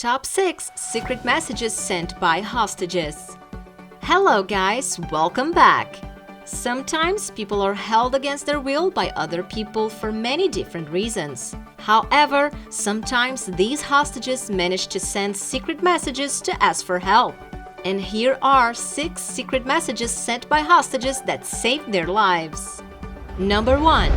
Top 6 Secret Messages Sent by Hostages. Hello guys, welcome back! Sometimes people are held against their will by other people for many different reasons. However, sometimes these hostages manage to send secret messages to ask for help. And here are 6 secret messages sent by hostages that saved their lives. Number 1.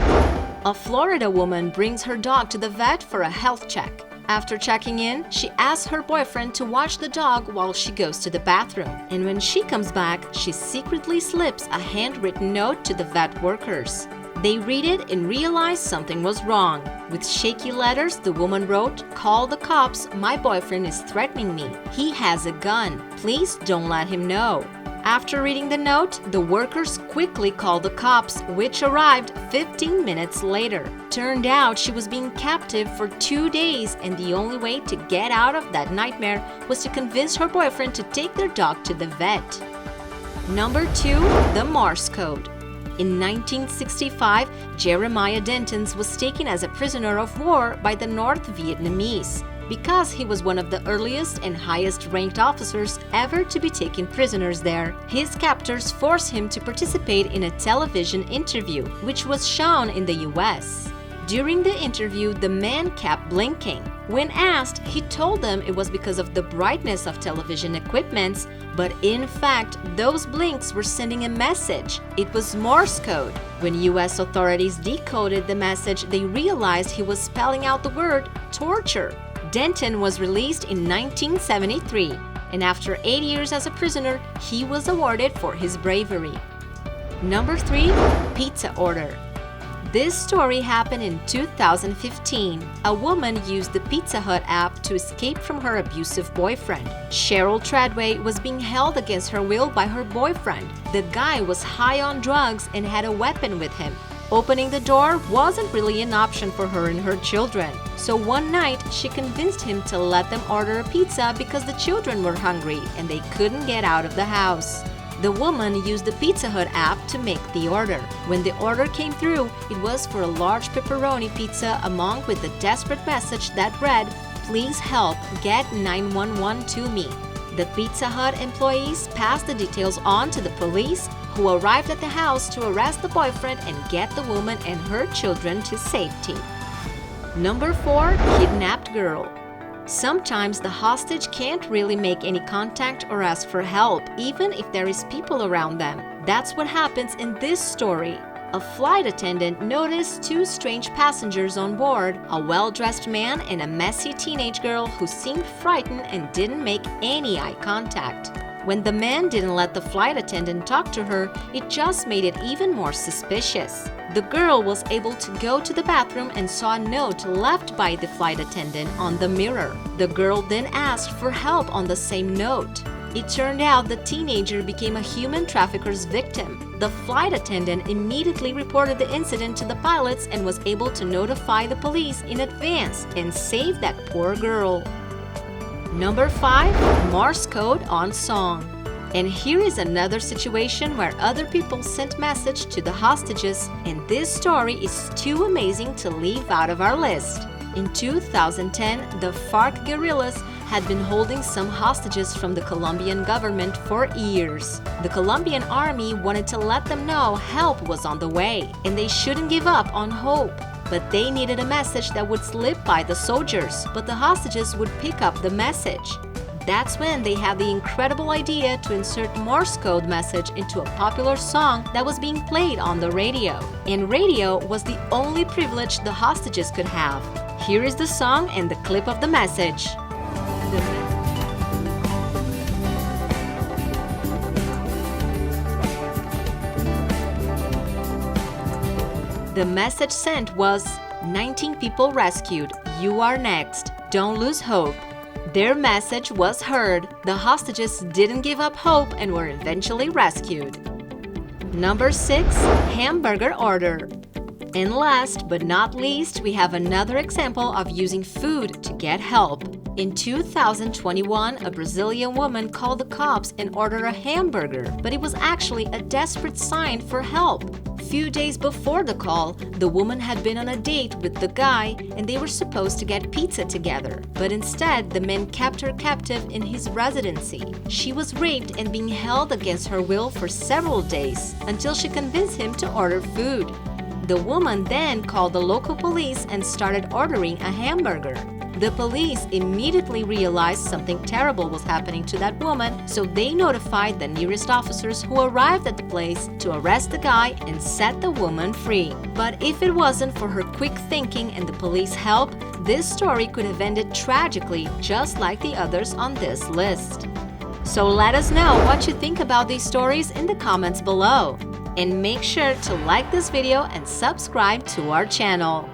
A Florida woman brings her dog to the vet for a health check. After checking in, she asks her boyfriend to watch the dog while she goes to the bathroom. And when she comes back, she secretly slips a handwritten note to the vet workers. They read it and realize something was wrong. With shaky letters, the woman wrote, "Call the cops, my boyfriend is threatening me. He has a gun. Please don't let him know." After reading the note, the workers quickly called the cops, which arrived 15 minutes later. Turned out she was being captive for 2 days, and the only way to get out of that nightmare was to convince her boyfriend to take their dog to the vet. Number 2. The Morse Code. In 1965, Jeremiah Dentons was taken as a prisoner of war by the North Vietnamese. Because he was one of the earliest and highest-ranked officers ever to be taken prisoners there, his captors forced him to participate in a television interview, which was shown in the US. During the interview, the man kept blinking. When asked, he told them it was because of the brightness of television equipments, but in fact, those blinks were sending a message. It was Morse code. When US authorities decoded the message, they realized he was spelling out the word torture. Denton was released in 1973, and after 8 years as a prisoner, he was awarded for his bravery. Number 3. Pizza Order. This story happened in 2015. A woman used the Pizza Hut app to escape from her abusive boyfriend. Cheryl Treadway was being held against her will by her boyfriend. The guy was high on drugs and had a weapon with him. Opening the door wasn't really an option for her and her children. So one night, she convinced him to let them order a pizza because the children were hungry and they couldn't get out of the house. The woman used the Pizza Hut app to make the order. When the order came through, it was for a large pepperoni pizza along with a desperate message that read, "Please help, get 911 to me." The Pizza Hut employees passed the details on to the police, who arrived at the house to arrest the boyfriend and get the woman and her children to safety. Number 4. Kidnapped Girl. Sometimes the hostage can't really make any contact or ask for help, even if there is people around them. That's what happens in this story. A flight attendant noticed 2 strange passengers on board, a well-dressed man and a messy teenage girl who seemed frightened and didn't make any eye contact. When the man didn't let the flight attendant talk to her, it just made it even more suspicious. The girl was able to go to the bathroom and saw a note left by the flight attendant on the mirror. The girl then asked for help on the same note. It turned out the teenager became a human trafficker's victim. The flight attendant immediately reported the incident to the pilots and was able to notify the police in advance and save that poor girl. Number 5. Morse Code on Song. And here is another situation where other people sent message to the hostages, and this story is too amazing to leave out of our list. In 2010, the FARC guerrillas had been holding some hostages from the Colombian government for years. The Colombian army wanted to let them know help was on the way, and they shouldn't give up on hope. But they needed a message that would slip by the soldiers, but the hostages would pick up the message. That's when they had the incredible idea to insert Morse code message into a popular song that was being played on the radio. And radio was the only privilege the hostages could have. Here is the song and the clip of the message. The message sent was, 19 people rescued, you are next, don't lose hope. Their message was heard. The hostages didn't give up hope and were eventually rescued. Number 6. Hamburger Order. And last but not least, we have another example of using food to get help. In 2021, a Brazilian woman called the cops and ordered a hamburger, but it was actually a desperate sign for help. Few days before the call, the woman had been on a date with the guy and they were supposed to get pizza together. But instead, the man kept her captive in his residency. She was raped and being held against her will for several days until she convinced him to order food. The woman then called the local police and started ordering a hamburger. The police immediately realized something terrible was happening to that woman, so they notified the nearest officers who arrived at the place to arrest the guy and set the woman free. But if it wasn't for her quick thinking and the police help, this story could have ended tragically, just like the others on this list. So let us know what you think about these stories in the comments below. And make sure to like this video and subscribe to our channel.